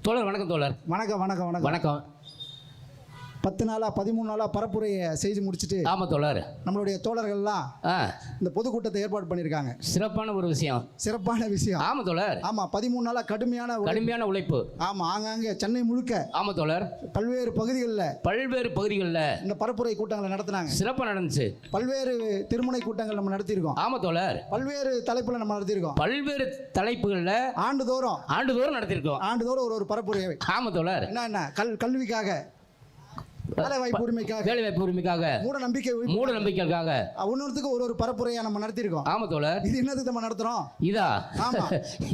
தோழர் வணக்கம் தோழர். வணக்கம் வணக்கம் வணக்கம் வணக்கம். 10 நாளா 13 நாளா பரப்புரையை செய்து முடிச்சுட்டு ஆமா தோழர், நம்மளுடைய தோழர்கள்லாம் இந்த பொதுக்கூட்டத்தை ஏற்பாடு பண்ணியிருக்காங்க. சிறப்பான ஒரு விஷயம், சிறப்பான விஷயம். ஆமா தோழர். ஆமா 13 நாளா கடுமையான உழைப்பு. ஆமா ஆங்காங்கே சென்னை முழுக்க ஆமா தோழர், பல்வேறு பகுதிகளில் இந்த பரப்புரை கூட்டங்களை நடத்தினாங்க. சிறப்பாக நடந்துச்சு. பல்வேறு திருமுனை கூட்டங்கள் நம்ம நடத்தியிருக்கோம். ஆமா தோழர், பல்வேறு தலைப்புல நம்ம நடத்தியிருக்கோம். பல்வேறு தலைப்புகள்ல ஆண்டுதோறும் நடத்தியிருக்கோம். ஆண்டுதோறும் ஒரு பரப்புரை. ஆமா தோழர். என்ன கல்விக்காக, வேலைவாய்ப்பு உரிமைக்காக, மூட நம்பிக்கைக்காக ஒன்னொருத்துக்கு ஒரு பரப்புரையா நம்ம நடத்திருக்கோம். ஆமா தோழர். இது என்னதுக்கு நம்ம நடத்துறோம்? இதா? ஆமா.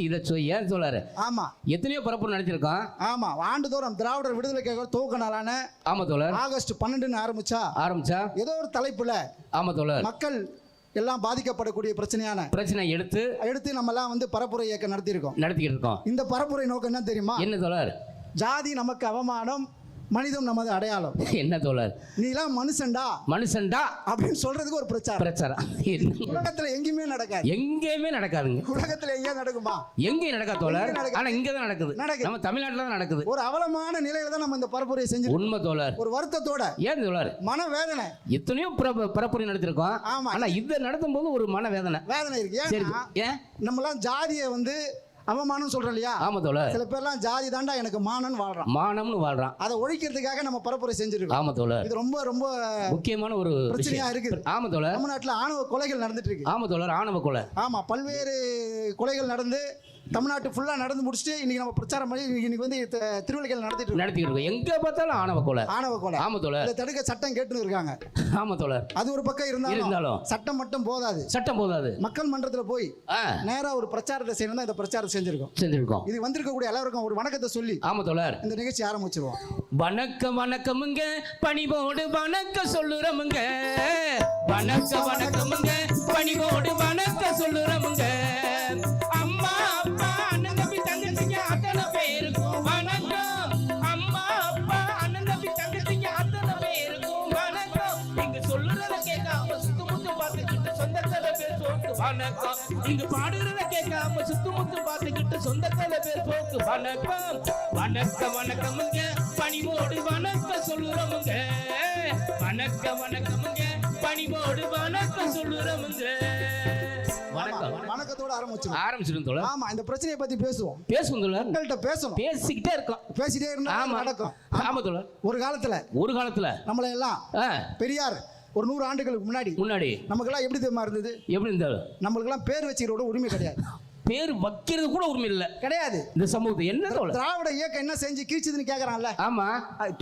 இத ஏன் தோழர்? ஆமா, எத்தனையோ பரப்புரை நடத்திருக்கோம். ஆமா, ஆண்டுதோறும் திராவிடர் விடுதலைக்காக துவக்க நாளான ஆமா தோழர் ஆகஸ்ட் 12 ஆரம்பிச்சா ஏதோ ஒரு தலைப்புல ஆமா தோழர் மக்கள் எல்லாம் பாதிக்கப்படக்கூடிய பிரச்சனை எடுத்து நம்ம எல்லாம் வந்து பரப்புரை இயக்கம் நடத்திக்கிட்டு இருக்கோம். இந்த பரப்புரை நோக்கம் என்ன தெரியுமா? என்ன தோழர்? ஜாதி நமக்கு அவமானம், மனிதம் நமது அடையாளம். என்ன தோழர்? நீ எல்லாம் மனுஷன்டா அப்படின்னு சொல்றதுக்கு ஒரு பிரச்சாரம். உலகத்துல எங்கேயுமே நடக்காதுங்க. உலகத்துல எங்கேயும் நடக்குமா? எங்கேயும் நடக்காது தோழர். ஆனா இங்க தான் நடக்குது. நம்ம தமிழ்நாட்டுல தான் நடக்குது. ஒரு அவலமான நிலையில தான் நம்ம இந்த பரப்புரையை செஞ்சு. உண்மை தோழர். ஒரு வருத்தத்தோட. ஏன் தோழர்? மனவேதனை. எத்தனையோ பரப்புரை நடத்திருக்கோம். ஆனா இத நடத்தும் போது ஒரு மனவேதனை இருக்கு. ஏன் நம்மலாம் ஜாதியை வந்து அவமானம் சொல்றோம் இல்லையா? ஆமா தோழர். சில பேர்லாம் ஜாதி தாண்டா எனக்கு மானம்னு வாழ்றான். அதை ஒழிக்கிறதுக்காக நம்ம பரப்புரை செஞ்சிருக்கோம். ஆமா தோழர். இது ரொம்ப ரொம்ப முக்கியமான ஒரு பிரச்சனையா இருக்குது. ஆமா தோழர். தமிழ்நாட்டுல ஆணவ கொலைகள் நடந்துட்டு இருக்கு. ஆமா தோழர், ஆணவ கொலை. ஆமா, பல்வேறு கொலைகள் நடந்து தமிழ்நாட்டு ஃபுல்லா நடந்து முடிச்சுட்டு இன்னைக்கு நம்ம பிரச்சாரம் பண்ணி இன்னைக்கு வந்து திருவிழைகள் நடத்திட்டு இருக்கோம். எங்க பார்த்தாலும் ஆணவ கொலை. ஆமா தோழர். இதை தடுக்க சட்டம் கேட்டுன்னு இருக்காங்க. ஆமா தோழர். அது ஒரு பக்கம் இருந்தாலும் சட்டம் மட்டும் போதாது. மக்கள் மன்றத்துல போய் நேரா ஒரு பிரச்சாரத்தை செய்யணும் தான் இந்த பிரச்சாரத்தை செஞ்சிருக்கோம். இது வந்திருக்கக்கூடிய எல்லாருக்கும் ஒரு வணக்கத்தை சொல்லி ஆமா தோழர் இந்த நிகழ்ச்சி ஆரம்பிச்சிருவோம். வணக்கமுங்க, பணிவோடு வணக்கம் சொல்லுறமுங்க. வணக்கமுங்க, பணிவோடு வணக்கம் சொல்லுறமுங்க. அம்மா அப்பா அண்ணன் தம்பி தங்கச்சிங்க அத்தனை பேருக்கும் வணக்கம். அம்மா அப்பா அண்ணன் தம்பி தங்கச்சிங்க அத்தனை பேருக்கும் வணக்கம். இங்க சொல்லுறத கேட்காம சுத்துமுத்து பார்த்துக்கிட்டு சொந்தத்தல பேர் போக்கு வணக்கம். இங்க பாடுறத கேட்காம சுத்துமுத்து பார்த்துக்கிட்டு சொந்தத்தல பேர் போக்கு வணக்கம். வணக்கமுங்க, பணிவோடு வணக்கம் சொல்லுறமுங்க. வணக்கமுங்க, பணிவோடு வணக்கம் சொல்லுறமுங்க. வணக்கத்தோட ஆரம்பிச்சிடும் தோழர். ஆமா, இந்த பிரச்சனையை பத்தி பேசுவோம் தோழர். உங்கள்ட்ட பேசிட்டே இருந்தா நடக்கும். ஆமா தோழர். ஒரு காலத்துல நம்மள எல்லாம் பெரியார் ஒரு 100 ஆண்டுகளுக்கு முன்னாடி நமக்கெல்லாம் எப்படி தெரியுமா இருந்தது? எப்படி இருந்தது? நம்மளுக்கெல்லாம் பேர் வச்சுக்கிறோட உரிமை கிடையாது. பேர் வைக்கிறது கூட உரிமை இல்ல. கிடையாது. இந்த சமூகத்தை என்ன திராவிட இயக்கம் என்ன செஞ்சு கீழ்ச்சதுன்னு கேக்குறான்ல. ஆமா,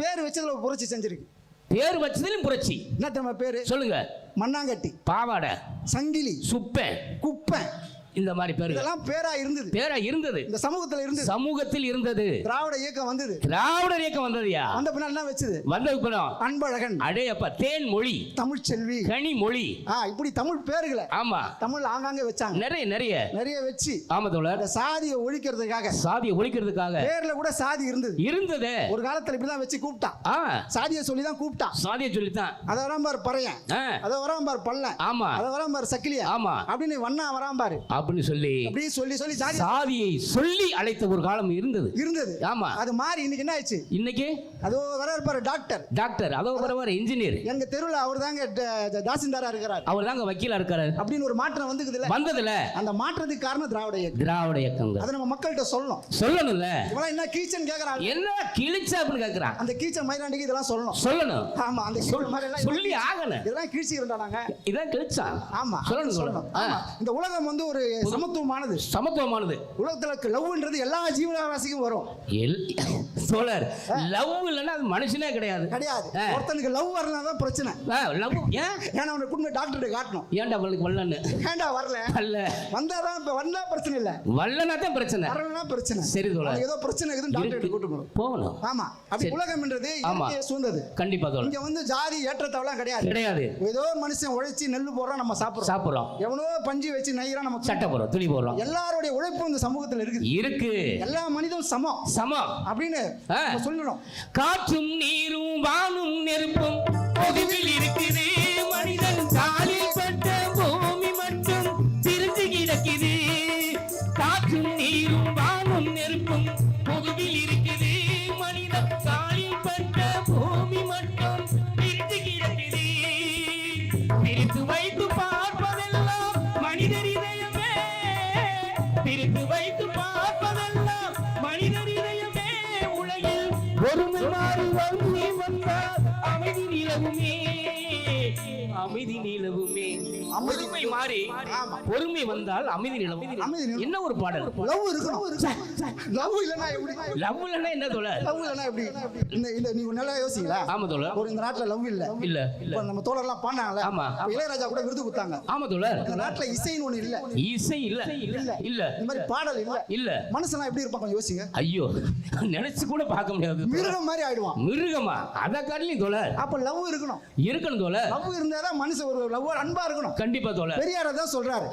பேர் வச்சதுல புரட்சி செஞ்சிருக்கு. பேர் வச்சதிலும் புரட்சி. என்ன தெரியுமா பேரு? சொல்லுங்க. மண்ணாங்கட்டி, பாவாடை, சங்கிலி, சுப்பன், குப்பன், இந்த மாதிரி பேர் இதெல்லாம் பேரா இருந்தது. இந்த சமூகத்தில் இருந்தது. திராவிட இயக்கம் வந்ததுயா. வந்த பின்னாடி என்ன வெச்சது? அன்பழகன், அடேயப்பா, தேன்மொழி, தமிழ்ச்செல்வி, கனிமொழி, இப்படி தமிழ் பேர்களை ஆமா தமிழ் ஆங்காங்க வெச்சாங்க. நிறைய வெச்சு ஆமா தோழர் சாதியை ஒழிக்கிறதுக்காக பேர்ல கூட சாதி இருந்தது. ஒரு காலத்துல இப்படிதான் வெச்சு கூப்பிட்டான். சாதியை சொல்லிதான் கூப்பிட்டான். அத வராம பாரு பறையன், அத வராம பாரு பள்ளன், ஆமா அத வராம பாரு சக்கிலியா, ஆமா அப்படின்னு வண்ணா வராம பாரு அப்படின்னு சொல்லி சாதியை சொல்லி அழைத்த ஒரு காலம் இருந்தது. ஆமா, அது மாதிரி இன்னைக்கு என்ன ஆச்சு? இன்னைக்கு அதோ வராரு பாரு டாக்டர், அதோ வராரு இன்ஜினியர். எங்க தெருவுல அவர் தாங்க தாசில்தாரா இருக்காரு, அவர் தாங்க வக்கீலா இருக்காரு அப்படின்னு ஒரு மாற்றம் வந்ததுல அந்த மாற்றத்துக்கு காரணம் திராவிட இயக்கம். அதை நம்ம மக்கள்கிட்ட சொல்லணும்ல. இவெல்லாம் என்ன கீச்சன் கேக்குறாங்க, என்ன கிழிச்சா அப்படின்னு கேக்குறாங்க. அந்த கீச்சன் மயிலாண்டிக்கு இதெல்லாம் சொல்லணும். ஆமா, அந்த சொல்லி ஆகணும். இதெல்லாம் கிழிச்சிக்கிறோம்டா நாங்க, இதான் கிழிச்சா. ஆமா, சொல்லணும். இந்த உலகம் வந்து ஒரு சமத்துவமானது. உலகத்துல லவ்ன்றது எல்லா ஜீவராசிக்கும் வரும். சோழர் லவ் இல்லன்னா அது மனுஷனே கிடையாது. ஒருத்தனுக்கு லவ் வரலதான் பிரச்சனை. லவ் ஏன்னா அவனை குடும்ப டாக்டர் காட்டணும். ஏன்டா அவளுக்கு வரலன்னு? ஏன்டா வரல வந்தாதான் வந்தா பிரச்சனை இல்ல, வரலனா தான் பிரச்சனை, வரலனா பிரச்சனை. சரி தோழர், ஏதோ பிரச்சனை இருக்குன்னு டாக்டர் கூட்டிட்டு போகணும். ஆமா, அப்படி உலகம்ன்றது இயற்கையை சூழ்ந்தது. கண்டிப்பா தோழர். இங்க வந்து ஜாதி ஏற்றத்தாழ்வு கிடையாது. ஏதோ மனுஷன் உழைச்சி நெல்லு போடுறான், நம்ம சாப்பிடுறோம். எவனோ பஞ்சு வச்சு நெய்யறான், நம்ம சட்டை போறோம், துணி போறோம். எல்லாருடைய உழைப்பு இந்த சமூகத்துல இருக்கு. எல்லா மனிதனும் சமம் அப்படின்னு சொல்லணும். காற்றும் நீரும் வானும் நெருப்பும் பொதுவில் இருக்குது. மனிதன் காலில் பட்ட பூமி மட்டும் பிரிஞ்சு கிடக்குது. காற்றும் நீரும் வானும் நெருப்பும் பொதுவில் இருக்குது. பிரித்து வைத்து பார்ப்பதெல்லாம் மனிதர் இதயமே உலகில் ஒருமை மாறி வந்து வந்தால் அமைதி நிலவுமே அமைதி நிலவுமே ஒருமை மாறி பொறுமை வந்தால் அமைதி நிலவும் என்ன ஒரு பாடல் லவ் இருக்கணும் லவ் இல்லனா எப்படி லவ் இல்லனா என்ன தோழ லவ் இல்லனா எப்படி இந்த நீங்க நல்லா யோசிங்களா ஆமா தோழ ஒரு இந்த நாட்டுல லவ் இல்ல இப்ப நம்ம தோழர்லாம் பாடுனாங்கல ஆமா இளையராஜா கூட விருது கொடுத்தாங்க ஆமா தோழ இந்த நாட்டுல இசைன்னு ஒண்ணு இல்ல இசை இல்ல இல்ல இந்த மாதிரி பாடல் இல்ல மனுஷனா எப்படி இருப்பாங்க கொஞ்சம் யோசிங்க ஐயோ நினைச்சு கூட பார்க்க முடியாது மிருகம் மாதிரி ஆயிடுவான் மிருகமா அத காட்டிலும் தோழ அப்ப லவ் இருக்கணும் தோழ லவ் இருந்தாதான் மனுஷன் ஒரு லவ் அன்பா இருக்கணும் கண்டிப்பா தோழ பெரியார் அதான் சொல்றாரு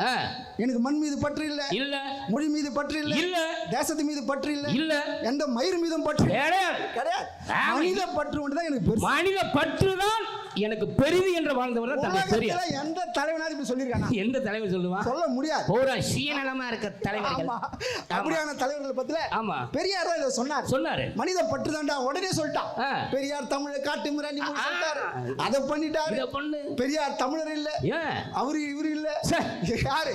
எனக்கு மண் மீது பற்று இல்ல மொழி மீது பற்று இல்ல தேசத்து மீது பற்று இல்ல எந்த மயிர் மீதும் பற்று கிடையாது மனித பற்று ஒன்றுதான் எனக்கு பெருசு மனித பற்று தான் எனக்கு பெரிது என்று வாழ்ந்தவர் தான் தந்தை பெரியார் எந்த தலைவனாவது இப்படி சொல்லிருக்கானா எந்த தலைவர் சொல்லுவான் சொல்ல முடியாது பூரா சுயநலமா இருக்க தலைவர்கள் அப்படியான தலைவர்கள் பத்தில ஆமா பெரியார் தான் இதை சொன்னாரு மனித பற்று தான்டா உடனே சொல்லிட்டான் பெரியார் தமிழை காட்டு மிராண்டி சொல்லிட்டாரு அதை பண்ணிட்டாரு பெரியார் தமிழர் இல்ல அவரு இவரு இல்ல யாரு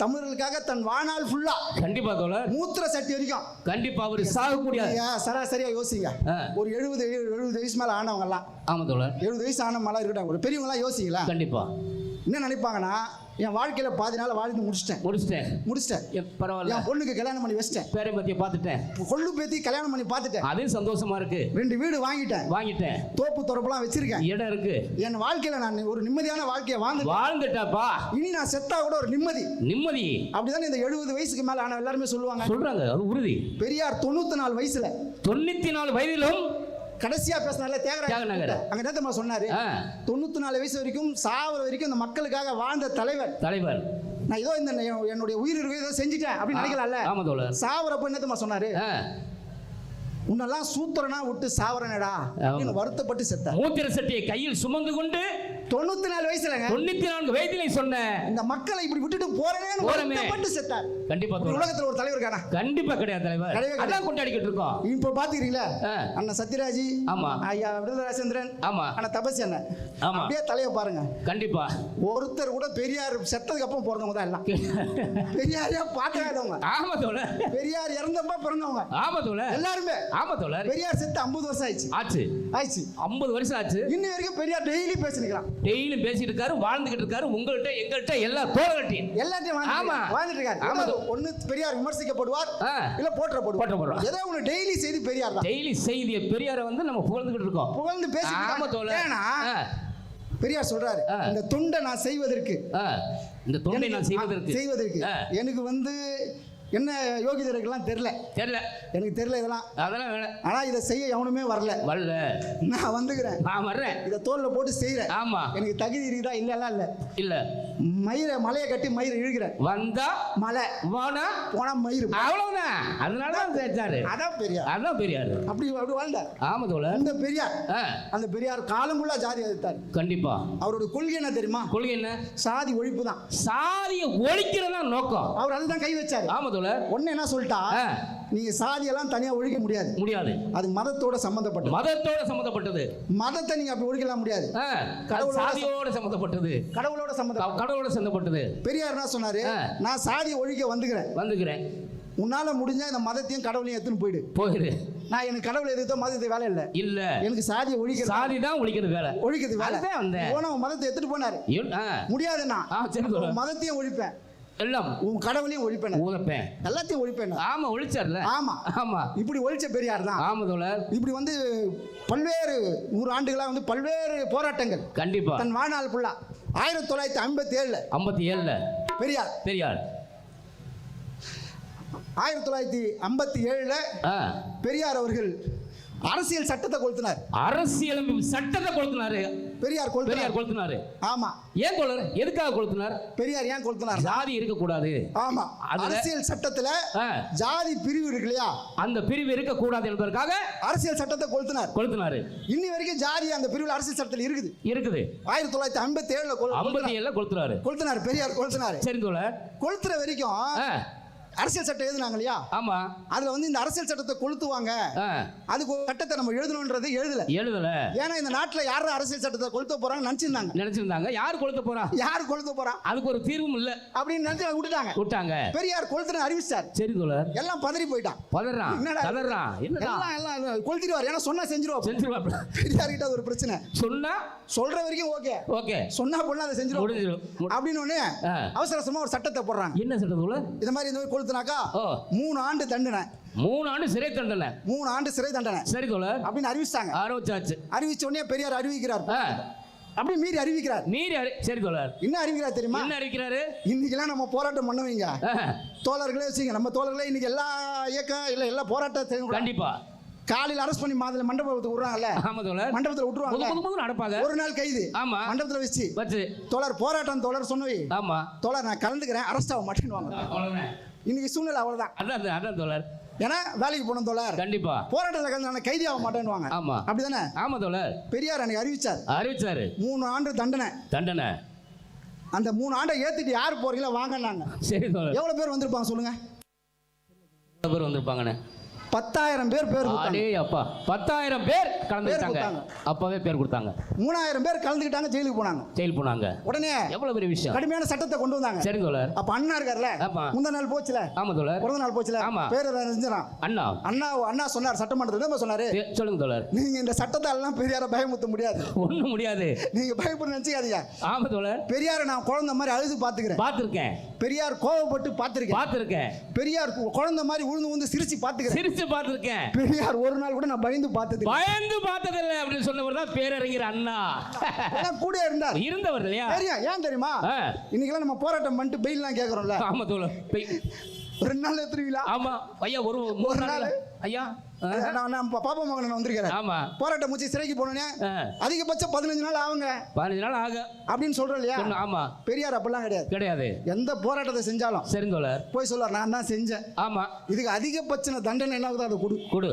தமிழர்களுக்காக தன் வாழ்நாள் ஃபுல்லா கண்டிப்பா தோழர் மூத்திர சட்டி வரைக்கும் கண்டிப்பா அவரு சாகக்கூடிய சராசரியா யோசிங்க ஒரு 70 வயசு மேல ஆனவங்க எல்லாம் ஆமா தோழர் 70 வயசு ஆன மேல இருக்கட்டும் ஒரு பெரியவங்க எல்லாம் யோசிங்களா கண்டிப்பா என்ன நினைப்பாங்கன்னா என் வாழ்க்கையில பாதி நாள் வாழ்ந்து முடிச்சிட்டேன் பரவாயில்ல என் பொண்ணுக்கு கல்யாணம் பண்ணி வச்சிட்டேன் பேரை பத்திய பார்த்துட்டேன் கொள்ளு பேத்தி கல்யாணம் பண்ணி பார்த்துட்டேன் அதே சந்தோஷமா இருக்கு 2 வீடு வாங்கிட்டேன் தோப்பு தொரப்பெல்லாம் வச்சிருக்கேன் இடம் இருக்கு என் வாழ்க்கையில நான் ஒரு நிம்மதியான வாழ்க்கையை வாழ்ந்துட்டாப்பா இனி நான் செத்தா கூட ஒரு நிம்மதி அப்படிதான் இந்த 70 வயசுக்கு மேல ஆன எல்லாருமே சொல்றாங்க அது உறுதி பெரியார் 94 வயதிலும் கடைசியா பேசினால தியாகராஜர் அங்க நேத்தமா சொன்னாரு 94 வயசு வரைக்கும் சாவர வரைக்கும் இந்த மக்களுக்காக வாழ்ந்த தலைவர் நான் ஏதோ இந்த என்னுடைய உயிர் ஏதோ செஞ்சுட்டேன் அப்படின்னு நினைக்கல சாவரப்ப என்னத்தமா சொன்னாரு உன்னெல்லாம் சூத்திரனா விட்டு சாவரனடா அப்படின்னு வருத்தப்பட்டு செத்தார் மூத்திர சட்டியை கையில் சுமந்து கொண்டு 94 வயசுலங்க 94 வயதிலே சொன்ன இந்த மக்களை இப்படி விட்டுட்டு போறேன்னு வருத்தப்பட்டு செத்தார் கண்டிப்பா உலகத்துல ஒரு தலைவர் காணா கண்டிப்பா கிடையாது தலைவர் அதான் கொண்டாடிக்கிட்டு இருக்கோம் இப்போ பாத்துக்கிறீங்களா அண்ணன் சத்யராஜ் ஆமா ஐயா விடுதலை ராஜேந்திரன் ஆமா அண்ணன் தபசி அண்ணன் ஆமா அப்படியே தலைய பாருங்க கண்டிப்பா ஒருத்தர் கூட பெரியார் செத்ததுக்கு அப்புறம் பிறந்தவங்க தான் எல்லாம் பெரியாரையா பார்க்காதவங்க ஆமா தோழர் பெரியார் இறந்தப்ப பிறந்தவங்க ஆமா தோழர் எல்லாருமே ஆமா தோழர் பெரியார் செத்து 50 வருஷம் ஆச்சு 50 வருஷம் ஆச்சு இன்ன வரைக்கும் பெரியார் டெய்லி பேசிட்டு இருக்காரு வாழ்ந்துகிட்டு இருக்காரு உங்கள்ட்ட எங்கள்ட்ட எல்லா தோழர்கள்ட்டையும் எல்லாத்தையும் வாழ்ந்துட்டு இருக்காரு ஒன்னு பெரியார் விமர்சிக்கப்படுவார் இல்ல போற்றப்படுவார் ஏதோ ஒன்னு டெய்லி செய்தி பெரியார் தான் டெய்லி செய்தியை பெரியாரை வந்து நம்ம புகழ்ந்துகிட்டு இருக்கோம் புகழ்ந்து பேசி ஆமா தோழர் பெரியார் சொல்றாரு இந்த தொண்டை நான் செய்வதற்கு எனக்கு வந்து என்ன யோகிதர்கள்லாம் தெரியல எனக்கு தெரியல இதெல்லாம் ஆனா இதை செய்ய எவனுமே வரல நான் வந்துக்கிறேன் நான் வர்றேன் இதை தோல்ல போட்டு செய்யறேன் ஆமா எனக்கு தகுதி இருக்குதா இல்ல மலையை கட்டி மயிரை இழுக்கிறேன் வந்தா மலை போனா மயிர் அவ்வளவுதான் அதனாலதான் சேர்த்தாரு அதான் பெரியார் அப்படி வாழ்ந்தார் ஆமா தோழர் இந்த பெரியார் அந்த பெரியார் காலமுள்ள ஜாதி எதிர்த்தார் கண்டிப்பா அவரோட கொள்கை என்ன தெரியுமா கொள்கை என்ன சாதி ஒழிப்பு தான் சாதியை ஒழிக்கிறதா நோக்கம் அவர் அதுதான் கை வச்சாரு ஆமா தோழர் ஒன்னு என்ன சொல்லிட்டா நீங்க சாதியெல்லாம் தனியா ஒழிக்க முடியாது அது மதத்தோட சம்பந்தப்பட்டது மதத்தை நீங்க அப்படி ஒழிக்கலாம் முடியாது சாதியோட சம்பந்தப்பட்டது கடவுளோட சம்பந்தப்பட்டது பெரியார் என்ன சொன்னாரு நான் சாதியை ஒழிக்க வந்துக்கிறேன் உன்னால முடிஞ்சா இந்த மதத்தையும் கடவுளையும் எடுத்துன்னு போயிடு நான் எனக்கு கடவுளை எதிர்த்தோ மதத்தை வேலை இல்ல எனக்கு சாதியை ஒழிக்கிறது வேலை போன மதத்தை எடுத்துட்டு போனாரு முடியாதுன்னா மதத்தையும் ஒழிப்பேன் எல்லாம் உன் கடவுளையும் ஒழிப்பேன் எல்லாத்தையும் ஒழிப்பேன் ஆமா ஒழிச்சார்ல ஆமா இப்படி ஒழிச்ச பெரியார் தான் ஆமா தோழர் இப்படி வந்து பல்வேறு 100 ஆண்டுகளா வந்து பல்வேறு போராட்டங்கள் கண்டிப்பா தன் வாழ்நாள் ஃபுல்லா 1957 பெரியார் 1957 பெரியார் அவர்கள் அரசியல் சட்டத்தை கொளுத்தினார் பெரியார் கொளுத்தினாரு ஆமா ஏன் தோழர் எதுக்காக கொளுத்தினார் பெரியார் ஏன் கொளுத்தினார் ஜாதி இருக்க கூடாது ஆமா அரசியல் சட்டத்துல ஜாதி பிரிவு இருக்கு இல்லையா அந்த பிரிவு இருக்க கூடாது என்பதற்காக அரசியல் சட்டத்தை கொளுத்தினார் இன்னி வரைக்கும் ஜாதி அந்த பிரிவுல அரசியல் சட்டத்துல இருக்குது 1957 கொளுத்தினார் பெரியார் கொளுத்தினார் சரி தோழர் கொளுத்துற வரைக்கும் அரசியல் சட்டம் எழுதுனாங்க இல்லையா? ஆமா. அதுல வந்து இந்த அரசியல் சட்டத்தை கொளுத்துவாங்க, அதுக்கு ஒரு சட்டத்தை நம்ம எழுதணும்ன்றது எழுதல. ஏன்னா இந்த நாட்டுல யாரும் அரசியல் சட்டத்தை கொளுத்த போறாங்க நினைச்சிருந்தாங்க. யார் கொளுத்த போறா அதுக்கு ஒரு தீர்வும் இல்ல அப்படின்னு நினைச்சு விட்டுட்டாங்க. பெரியார் கொளுத்துன அறிவிச்சார். சரி தோழர், எல்லாம் பதறி போயிட்டான். எல்லாம் கொளுத்திடுவார், ஏன்னா சொன்னா செஞ்சிருவார். பெரியார் கிட்ட ஒரு பிரச்சனை, சொல்ற வரைக்கும் ஓகே, சொன்னா பொண்ணு அதை செஞ்சிருவோம் அப்படின்னு அவசரமா ஒரு சட்டத்தை போடுறாங்க. என்ன சட்டத்துல இந்த மாதிரி இந்த கொளுத்துனாக்கா 3 ஆண்டு தண்டனை, 3 ஆண்டு சிறை தண்டனை, 3 ஆண்டு சிறை தண்டனை. சரி தோழர் அப்படின்னு அறிவிச்சாங்க. அறிவிச்ச உடனே பெரியார் அறிவிக்கிறார். அப்படி மீறி அறிவிக்கிறார். சரி தோழர், என்ன அறிவிக்கிறார் தெரியுமா? என்ன அறிவிக்கிறாரு? இன்னைக்கெல்லாம் நம்ம போராட்டம் பண்ணுவீங்க தோழர்களே, வச்சுங்க நம்ம தோழர்களே இன்னைக்கு எல்லா இயக்கம் இல்ல எல்லா போராட்டம் கண்டிப்பா காலையில அரெஸ்ட் பண்ணி மண்டபத்துக்கு விடுறாங்கல்ல, மண்டபத்துல விட்டுருவாங்க. ஒரு நாள் கைது மண்டபத்துல வச்சு தோழர் போராட்டம் தோழர் சொன்னவி தோழர் நான் கலந்துக்கிறேன், அரெஸ்ட் ஆக மாட்டேன்னு. இன்னைக்கு சூழ்நிலை அவ்வளவுதான் தோழர். ஏன்னா வேலைக்கு போனோம் தோழர், கண்டிப்பா போராட்டத்தில் கலந்து கைதி ஆக மாட்டேன்னு. ஆமா அப்படிதானே? ஆமா தோழர். பெரியார் அன்னைக்கு அறிவிச்சாரு 3 ஆண்டு தண்டனை. அந்த 3 ஆண்டை ஏத்துட்டு யார் போறீங்களா வாங்கினாங்க. சரி தோழர், எவ்வளவு பேர் வந்திருப்பாங்க சொல்லுங்க? எவ்வளவு பேர் வந்திருப்பாங்கன்னு? 10,000 பேர் 10,000 பேர் கலந்துக்கிட்டாங்க. அப்பவே பேர் கொடுத்தாங்க. 3,000 பேர் கலந்துக்கிட்டாங்க, ஜெயிலுக்கு போனாங்க. உடனே எவ்வளவு பெரிய விஷயம், கடுமையான சட்டத்தை கொண்டு வந்தாங்க. சரி தோழர். அப்ப அண்ணா இருக்கார்ல, முந்த நாள் போச்சுல. ஆமா தோழர், பிறந்த நாள் போச்சுல. ஆமா, பேர் செஞ்சான் அண்ணா சொன்னார் சட்டமன்றத்தில். என்ன சொன்னாரு சொல்லுங்க தோழர்? நீங்க இந்த சட்டத்தை எல்லாம் பெரியார பயமுத்த முடியாது, ஒண்ணும் முடியாது, நீங்க பயப்பட நினைச்சுக்காதீங்க. ஆமா தோழர், பெரியார நான் குழந்தை மாதிரி அழுது பார்த்திருக்கேன். பெரியார் கோவப்பட்டு பார்த்திருக்கேன். பெரியார் குழந்தை மாதிரி உழுந்து சிரிச்சு பார்த்திருக்கேன். பெரியார் ஒரு நாள் கூட நான் பயந்து பார்த்ததில்லை அப்படின்னு சொன்னவர் தான் பேரறிஞர் அண்ணா. கூட இருந்தவர் இல்லையா? ஏன் தெரியுமா? இன்னைக்கெல்லாம் நம்ம போராட்டம் பண்ணிட்டு பெயில்லாம் கேட்கறோம்ல. ஆமா தோழர், 2 நாள் எத்துருவீங்களா? ஆமா ஐயா, ஒரு நாள் ஐயா நான் பாப்பா மகன் வந்திருக்கிறேன். ஆமா, போராட்டம் முடிச்சு சிறைக்கு போனோன்னே அதிகபட்சம் 15 நாள் ஆகுங்க. 15 நாள் ஆகும் அப்படின்னு சொல்றோம் இல்லையா? ஆமா. பெரியார் அப்பெல்லாம் கிடையாது. எந்த போராட்டத்தை செஞ்சாலும் சரி தோழர் போய் சொல்லுவார், நான் தான் செஞ்சேன். ஆமா, இதுக்கு அதிகபட்ச தண்டனை என்ன ஆகுதோ அதை கொடு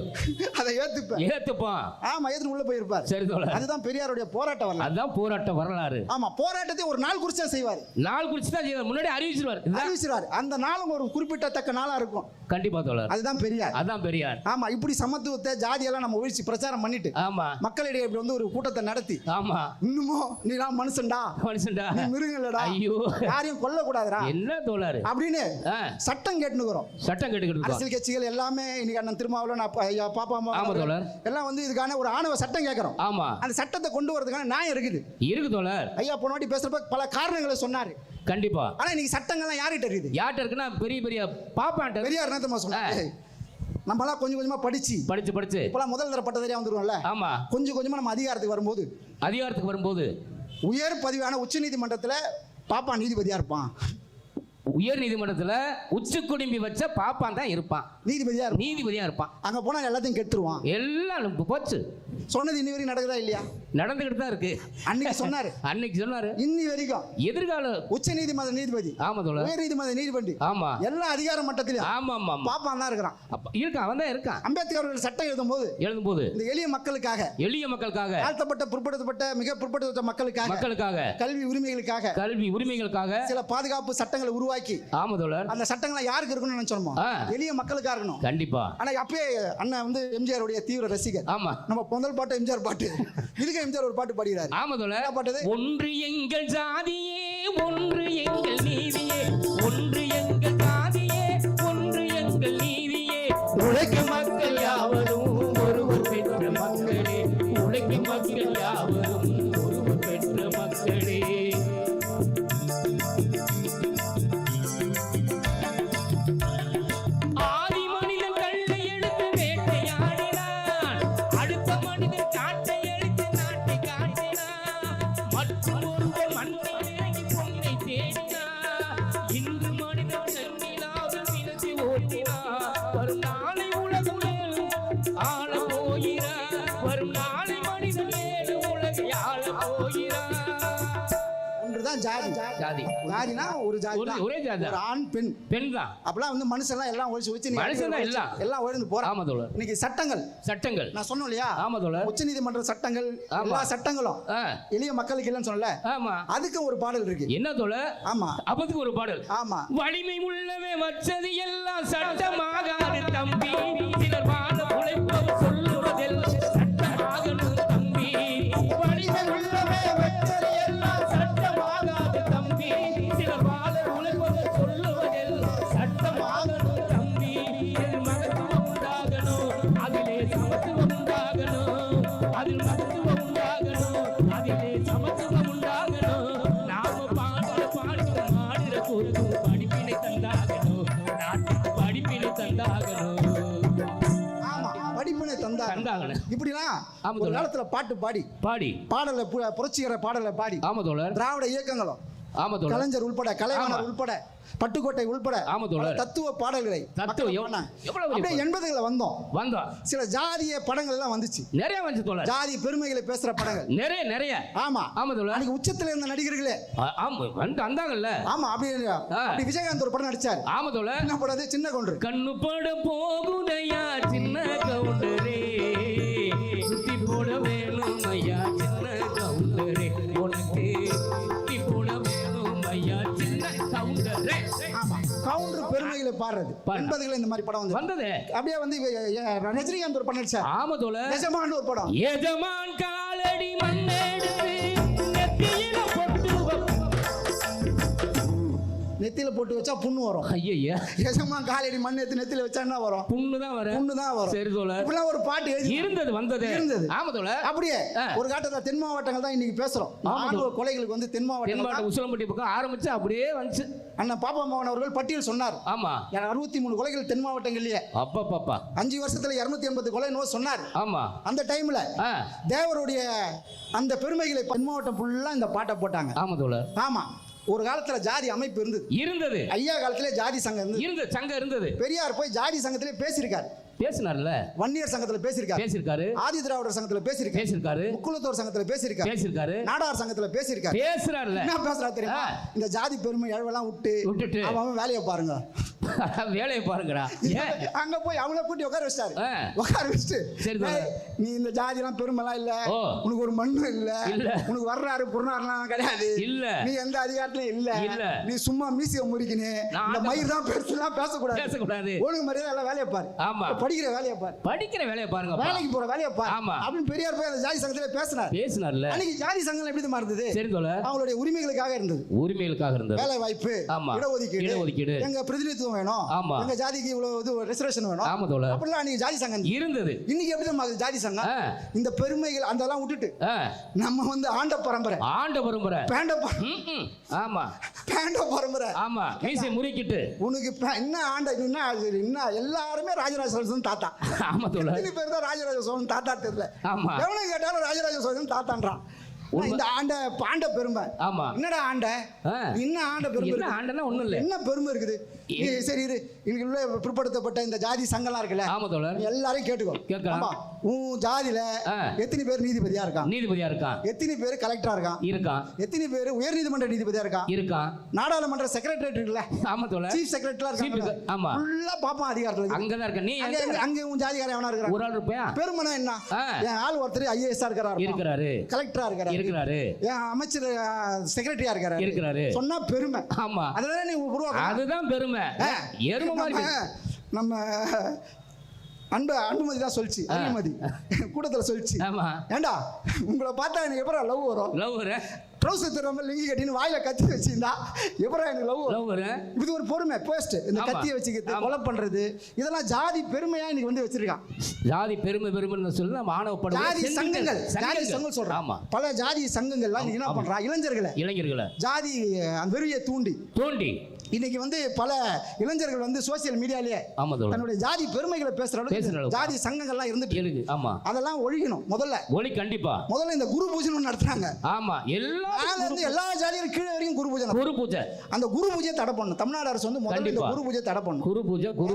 அதை ஏத்துப்பான். ஆமா, ஏத்து உள்ள போயிருப்பார். சரி தோழர், அதுதான் பெரியாருடைய போராட்ட வரலாறு. அதுதான் போராட்ட வரலாறு. ஆமா, போராட்டத்தை ஒரு நாள் குறிச்சா செய்வார். நாள் குறிச்சு தான் செய்வார், முன்னாடி அறிவிச்சிருவார். அந்த நாளும் ஒரு குறிப்பிட்டத்தக்க நாளா இருக்கும். கண்டிப்பா தோழர், அதுதான் பெரியார். ஆமா, இப்படி சமத்துவத்தை ஜாதியெல்லாம் நம்ம ஒழிச்சு பிரச்சாரம் பண்ணிட்டு ஆமா மக்களிடையே இப்படி வந்து ஒரு கூட்டத்தை நடத்தி ஆமா இன்னமும் நீலாம் மனுஷன்டா நீ மிருகங்களடா, ஐயோ யாரையும் கொல்ல கூடாதுடா என்ன தோழர் அப்படின்னு சட்டம் கேட்டுக்கிறோம். அரசியல் கட்சிகள் எல்லாமே இன்னைக்கு அண்ணன் திருமாவளவன் பாப்பா எல்லாம் வந்து இதுக்கான ஒரு ஆணவ சட்டம் கேட்கறோம். ஆமா, அந்த சட்டத்தை கொண்டு வரதுக்கான நியாயம் இருக்கு தோழர். ஐயா போன வாட்டி பேசுறப்ப பல காரணங்களை சொன்னாரு. கண்டிப்பா. ஆனா இன்னைக்கு சட்டங்கள்லாம் யார்கிட்ட இருக்குன்னா பெரிய பாப்பாட்ட பெரியார் என்ன சொன்னாரு, நம்மளாம் கொஞ்சம் கொஞ்சமா படிச்சு இப்பெல்லாம் முதல் தர பட்டதாரியா வந்துருவோம்ல. ஆமா, கொஞ்சமா நம்ம அதிகாரத்துக்கு வரும்போது உயர் பதிவான உச்ச நீதிமன்றத்துல பாப்பா நீதிபதியா இருப்பான். உயர் நீதிமன்றத்துல உச்ச குடும்பி வச்ச பாப்பான் தான் இருப்பான், நீதிபதியா இருப்பான். அங்க போனா எல்லாத்தையும் கெட்டுருவான். எல்லாம் போச்சு. சொன்னது இன்னி வரைக்கும் நடக்குதா இல்லையா? நடந்துகிட்டு தான் இருக்கு. அன்னைக்கு சொன்னாரு இன்னி வரைக்கும் எதிர்கால உச்ச நீதிமன்ற நீதிபதி. ஆமா தோழர், உயர் நீதிமன்ற நீதிபதி. ஆமா, எல்லா அதிகார மட்டத்திலும் ஆமா பாப்பான் தான் இருக்கிறான். அவன் தான் இருக்கான். அம்பேத்கர் அவர்கள் சட்டம் எழுதும்போது இந்த எளிய மக்களுக்காக தாழ்த்தப்பட்ட பிற்படுத்தப்பட்ட மிக பிற்படுத்தப்பட்ட மக்களுக்காக கல்வி உரிமைகளுக்காக சில பாதுகாப்பு சட்டங்களை உருவாக்கி ஆமா தோழர் அந்த சட்டங்களை யாருக்கு இருக்கணும்னு நினைச்சோமோ எளிய மக்களுக்காக இருக்கணும். கண்டிப்பா. ஆனா அப்பயே அண்ணன் வந்து எம்ஜிஆர் உடைய தீவிர ரசிகர். ஆமா, நம்ம முதல் பாட்டு எம்ஜிஆர் பாட்டு, இதுக்கு எம்ஜிஆர் ஒரு பாட்டு பாடுகிறார். ஆமா தோழர், பாட்டு ஒன்று எங்கள் ஜாதியே, ஒன்று எங்கள் நீதியே, ஒன்று எங்கள் ஜாதியே, ஒன்று எங்கள் நீதியே, உழைக்கும் மக்கள் யாவரும் ஒருவர் பெற்ற மக்களே, உழைக்கும் மக்கள் யாவரும் ஒருவர் பெற்ற மக்களே. இன்று மனிதன் சென்னிலாவில் மிதந்து ஓடினார். நாளை உலகம் ஜாதி ஜாதினா ஒரு ஜாதி தான். ஒரே ஜாதி ஒரு ஆண் பெண் பெண் தான். அப்பலாம் வந்து மனுஷன் எல்லாம் ஒழிச்சு மனுஷன் தான் எல்லாம் ஒழிந்து போறாங்க. ஆமா தோழர். இன்னைக்கு சட்டங்கள் நான் சொன்னோம் இல்லையா? ஆமா தோழர். உச்சநீதிமன்ற சட்டங்கள் எல்லா சட்டங்களும் எளிய மக்களுக்கு இல்லைன்னு சொல்லல. ஆமா. அதுக்கு ஒரு பாடல் இருக்கு. என்ன தோழர்? ஆமா. அப்பதுக்கு ஒரு பாடல். ஆமா. வலிமை உள்ளவே வச்சது எல்லாம் சட்டமாகாது தம்பி, சிலர் வாழ உழைப்பவர் சொல்லுவதெல்லாம் சட்டமாகணும் தம்பி. வலிமை உள்ளவே வச்சது எல்லாம் சட்டமாகாது தம்பி, சிலர் வாழ உழைப்பவர் சொல்லுவதெல்லாம் சட்டமாகணும் தம்பி. இதில் மகத்துவம் உண்டாகணும், அதிலே சமத்துவம் உண்டாகணும், அதில் மகத்துவம் உண்டாகணும், அதிலே சமத்துவம் உண்டாகணும். நாம பாடுற பாட்டும் ஆடுற கூத்தும் படிப்பினை தந்தாகணும், நாட்டுக்கு படிப்பினை தந்தாகணும். ஆமா, படிப்பினை தந்தாகணும். இப்படிலாம் ஒரு காலத்துல பாடி பாடல புரட்சிகர பாடலை பாடி ஆமா தோழர். திராவிட இயக்கங்களும் ஆமா தோழர். கலைஞர் உள்பட கலைவாணர் உள்பட பட்டுக்கோட்டை உள்பட ஆமா தோழர். தத்துவ பாடல்களை அப்படியே 80களை வந்தோம். சில ஜாதிய படங்கள் எல்லாம் வந்துச்சு. நிறைய வந்து தோழர். ஜாதி பெருமைகளை பேசுற படங்கள் நிறைய. ஆமா ஆமா தோழர். அன்னைக்கு உச்சத்துல இருந்த நடிகர்களே ஆமா வந்து வந்தாங்கல்ல. ஆமா அப்படி விஜயகாந்த் ஒரு படம் நடிச்சாரு. ஆமா தோழர். என்ன படம் அது? சின்ன கவுண்டர். கண்ணு பட போகுதையா சின்ன கவுண்டரே, சுத்தி போட வேணும் ஐயா சின்ன கவுண்டரே, உனக்கு சுத்தி போட வேணும் ஐயா சின்ன கவுண்டரே. ஆமா, கவுண்டர் பெருமைகளை பாடுறது 80களில் இந்த மாதிரி படம் வந்தது. அப்படியே வந்து ரஜினிகாந்த் ஒரு படம் நடிச்சார். ஆமா தோழர். எஜமான் ஒரு படம். எஜமான் காலடி மண்ணெடுத்து நெத்தியில போட்டு வச்சா புண்ணு வரும். ஐயா, எஜமான் காலடி மண் எடுத்து நெத்தியில வச்சா என்ன வரும்? புண்ணு தான் வரும். சரி தோழர். இப்படிலாம் ஒரு பாட்டு இருந்தது. ஆமா தோழர். அப்படியே ஒரு காலத்துல தென் மாவட்டங்கள் தான் இன்னைக்கு பேசுறோம். கொலைகளுக்கு வந்து தென் மாவட்டம் உசிலம்பட்டி பக்கம் ஆரம்பிச்சு அப்படியே வந்துச்சு. அண்ணன் பாப்பா மோகன் அவர்கள் பட்டியல் சொன்னார். ஆமா, 63 கொலைகள் தென் மாவட்டங்கள்லயே. அப்பா 5 வருஷத்துல 280 கொலை நோ சொன்னார். ஆமா, அந்த டைம்ல தேவருடைய அந்த பெருமைகளை தென் மாவட்டம் ஃபுல்லா இந்த பாட்டை போட்டாங்க. ஆமா தோழர். ஆமா, ஒரு காலத்துல ஜாதி அமைப்பு இருந்தது. ஐயா காலத்துல ஜாதி சங்கம் இருந்தது. பெரியார் போய் ஜாதி சங்கத்திலே பேசினார்ல. வன்னியர் சங்கத்துல பேசியிருக்காரு. ஆதி திராவிடர் சங்கத்துல பேசியிருக்காரு. முக்குலத்தோர் சங்கத்துல பேசியிருக்காரு. நாடார் சங்கத்துல பேசுறாருல. என்ன பேசுறாரு தெரியுமா? இந்த ஜாதி பெருமை எழவெல்லாம் விட்டுட்டு அவன் வேலையை பாருங்க. வேலையை பாருங்கடா. அங்க போய் அவங்கள கூட்டி உட்கார வச்சுட்டு நீ இந்த ஜாதி எல்லாம் பெருமை எல்லாம் இல்ல, உனக்கு ஒரு மண்ணு இல்ல, உனக்கு வர்றாரு புறநாறுலாம் கிடையாது, நீ எந்த அதிகாரத்திலும் இல்ல, நீ சும்மா மீசிய முடிக்கணும், இந்த மயிர் தான் பெருசுலாம் பேசக்கூடாது, ஒழுங்கு மரியாதை எல்லாம் வேலையை பாரு, படிக்கிற வேலையை பாருங்க, வேலைக்கு போற வேலையை பாரு அப்படின்னு பெரியார் போய் அந்த ஜாதி சங்கத்திலே பேசினார்ல. அன்னைக்கு ஜாதி சங்கம் எப்படி இருந்தது? அவங்களுடைய உரிமைகளுக்காக இருந்தது. வேலை வாய்ப்பு, இடஒதுக்கீடு, எங்க பிரதிநிதித்துவம் வேணும், எங்க ஜாதிக்கு இவ்வளவு ரிசர்வேஷன் வேணும். ஆமா தோழர். அப்படிலாம் அன்னைக்கு ஜாதி சங்கம் இருந்தது. இன்னைக்கு எப்படி நம்ம ஜாதி சங்கம்? இந்த பெருமைகள் அதெல்லாம் விட்டுட்டு நம்ம வந்து ஆண்ட பரம்பரை ஆமா மீசை முறிக்கிட்டு உனக்கு என்ன ஆண்ட என்ன எல்லாருமே ராஜராஜ சோழன் தாத்தா. ஆமா தோழர். இத்தனை பேர் தான் ராஜராஜ சோழன் தாத்தா தெரியல. ஆமா, எவனை கேட்டாலும் ராஜராஜ சோழன் தாத்தான்றான். இந்த ஆண்ட பெருமை. ஆமா, என்னடா ஆண்ட என்ன ஆண்ட பெருமை? என்ன ஆண்டனா ஒண்ணும் இல்ல, என்ன பெருமை இருக்குது? சரி இரு, இங்க உள்ள பிற்படுத்தப்பட்ட இந்த ஜாதி சங்கம்லாம் இருக்குல்ல. ஆமா தோழர். எல்லாரையும் கேட்கலாம். உன் ஜாதியில எத்தனை பேர் நீதிபதியா இருக்கான்? எத்தனை பேர் கலெக்டரா இருக்கான்? எத்தனை பேர் உயர் நீதிமன்ற நீதிபதியா இருக்கான்? நாடாளுமன்ற செக்ரட்டரியேட் இருக்குல்ல. ஆமா தோழர். சீஃப் செக்ரட்டரியா இருக்காங்க. ஆமா, ஃபுல்லா பாப்பான் அதிகாரத்துல. அங்கதான் இருக்க. நீ அங்க உன் ஜாதிகாரன் எவனா இருக்கான்? ஒரு ஆள் இருப்பா. பெருமைனா என்ன? என் ஆள் ஒருத்தர் ஐஏஎஸ் இருக்காரு, கலெக்டரா இருக்காரு, என் அமைச்சர் செக்ரட்டரியா இருக்காரு சொன்னா பெருமை. ஆமா, அதனால நீ உருவாக்க, அதுதான் பெருமை. எருமை மாதிரி நம்ம அன்புமதி தான் சொல்லிச்சு. அன்புமதி கூட்டத்தில் சொல்லிச்சு. ஏண்டா உங்களை பார்த்தா எனக்கு எப்பறம் லவ் வரும்? ட்ரௌசர் தராம லிங்கி கட்டின்னு வாயில கத்தி வச்சிருந்தா எப்பறம் எனக்கு லவ் வரும்? இது ஒரு பொறுமை. போஸ்ட் இந்த கத்தியை வச்சுக்கிட்டு கொலை பண்றது இதெல்லாம் ஜாதி பெருமையா இன்னைக்கு வந்து வச்சிருக்கான். ஜாதி பெருமை சொல்லி மாணவ ஜாதி சங்கங்கள் சொல்றான். பல ஜாதி சங்கங்கள்லாம் என்ன பண்றா? இளைஞர்களை ஜாதி அந்த வெறியை தூண்டி இன்னைக்கு வந்து பல இளைஞர்கள் வந்து சோசியல் மீடியாலயே தன்னுடைய ஜாதி பெருமைகளை பேசுற அளவுக்கு ஜாதி சங்கங்கள்லாம் இருந்துட்டு இருக்கு. ஆமா, அதெல்லாம் ஒழிக்கணும். கண்டிப்பா முதல்ல இந்த குரு பூஜை நடத்துறாங்க. ஆமா, எல்லா ஜாதியும் கீழே வரைக்கும் குரு பூஜை. அந்த குரு பூஜையை தடை பண்ணணும். தமிழ்நாடு அரசு வந்து முதல்ல இந்த குரு பூஜை தடை பண்ணணும்.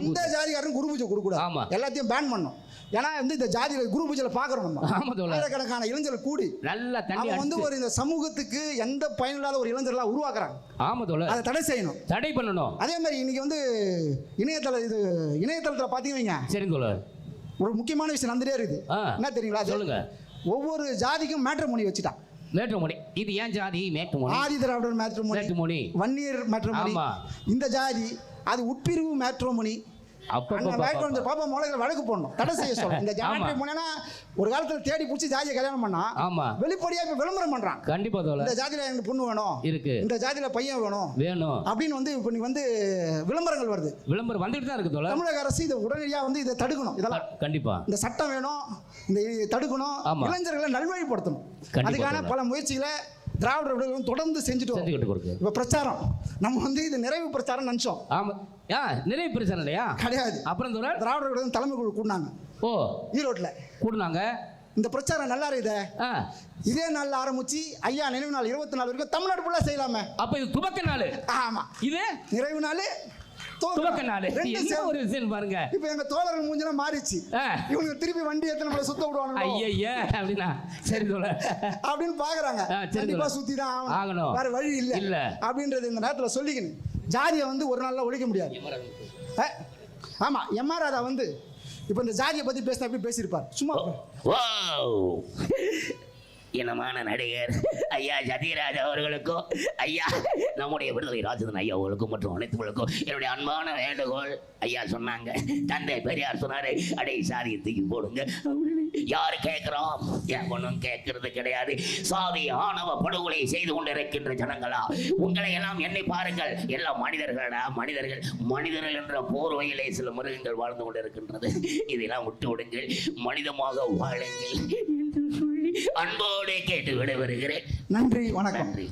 எந்த ஜாதிகாரரும் குரு பூஜை கொடுக்க கூடாது. எல்லாத்தையும் பேன் பண்ணணும். ஏன்னா வந்து இந்த ஜாதி குரு பூஜையில பாக்குறோம் நம்ம ஆயிரக்கணக்கான இளைஞர்கள் கூடி நல்ல தண்ணி வந்து ஒரு இந்த சமூகத்துக்கு எந்த பயனில்லாத ஒரு இளைஞர்களா உருவாக்குறாங்க. ஆமா தோழர், அதை தடை செய்யணும், தடை பண்ணணும். அதே மாதிரி இன்னைக்கு வந்து இணையதளத்துல பாத்தீங்கன்னா சரி தோழர், ஒரு முக்கியமான விஷயம் நடந்துட்டே இருக்குது. என்ன தெரியுங்களா? சொல்லுங்க. ஒவ்வொரு ஜாதிக்கும் மேட்ரிமோனி வச்சுட்டான். மேட்ரிமோனி, இது ஏன் ஜாதி? Matrimony, Adi Dravidar matrimony, Vanniyar matrimony. இந்த ஜாதி அது உட்பிரிவு மேட்ரிமோனி. வழக்கு போடணும், தடை செய்ய சொல்லணும். இந்த ஜாதி போனா ஒரு காலத்துல தேடி பிடிச்சி ஜாதியை கல்யாணம் பண்ணா வெளிப்படையா விளம்பரம் பண்றான். கண்டிப்பா இந்த ஜாதியில எனக்கு பொண்ணு வேணும் இருக்கு, இந்த ஜாதியில பையன் வேணும் அப்படின்னு வந்து இப்ப வந்து விளம்பரங்கள் வருது. விளம்பரம் வந்துட்டு தான் இருக்கு. தமிழக அரசு இதை உடனடியா வந்து இதை தடுக்கணும். இதெல்லாம் கண்டிப்பா இந்த சட்டம் வேணும், இந்த தடுக்கணும், இளைஞர்களை நல்வழிப்படுத்தணும். அதுக்கான பல முயற்சிகளை திராவிடர்கள் தொடர்ந்து செஞ்சுட்டு இப்ப பிரச்சாரம் நம்ம வந்து இது நிறைவு பிரச்சாரம் நினைச்சோம். ஆமா, நிறைவு பிரச்சாரம் இல்லையா? கிடையாது. அப்புறம் திராவிடர்கள் தலைமை குழு கூட்டினாங்க. ஓ, ஈரோட்ல கூட்டினாங்க. இந்த பிரச்சாரம் நல்லா இருக்குது. இதே நாள்ல ஆரம்பிச்சு ஐயா நினைவு நாள் 24 வரைக்கும் தமிழ்நாடு ஃபுல்லா செய்யலாமே. அப்ப இது துவக்க நாள். ஆமா, இது நிறைவு நாள், துவக்க நாள். ஒரு விஷயம் பாருங்க, இப்ப எங்க தோழர்கள் மூஞ்சினா மாறிச்சு. இவங்க திருப்பி வண்டி எத்தனை நம்மள சுத்த விடுவாங்க. ஐயா அப்படினா சரி தோழர் அப்படின்னு பாக்குறாங்க. கண்டிப்பா சுத்தி தான் ஆகணும், வேற வழி இல்ல அப்படின்றது இந்த நேரத்துல சொல்லிக்கணும். ஜாதியை வந்து ஒரு நாள்ல ஒழிக்க முடியாது. ஆமா, எம்ஆர் ராதா வந்து இப்ப இந்த ஜாதியை பத்தி பேசினா அப்படி பேசியிருப்பார். சும்மா இனமான நடிகர் ஐயா சத்யராஜ் அவர்களுக்கும், ஐயா நம்முடைய விடுதலை ராஜதன் ஐயா அவர்களுக்கும் மற்றும் அனைத்துகளுக்கும் என்னுடைய அன்பான வேண்டுகோள். ஐயா சொன்னாங்க, தந்தை பெரியார் சொன்னாரு, அடை சாதியை தூக்கி போடுங்க. யாரு கேட்கிறோம்? என் ஒன்றும் கேட்கறது கிடையாது. சாதி ஆணவ படுகொலை செய்து கொண்டிருக்கின்ற ஜனங்களா, உங்களை எல்லாம் என்னை பாருங்கள். எல்லாம் மனிதர்களா, மனிதர்கள் என்ற போர்வையிலே சில மிருகங்கள் வாழ்ந்து கொண்டிருக்கின்றது. இதெல்லாம் விட்டு விடுங்கள், மனிதமாக வாழுங்கள் என்று சொல்லி அன்போடு கேட்டு விடைபெறுகிறேன். நன்றி, வணக்கம். நன்றி.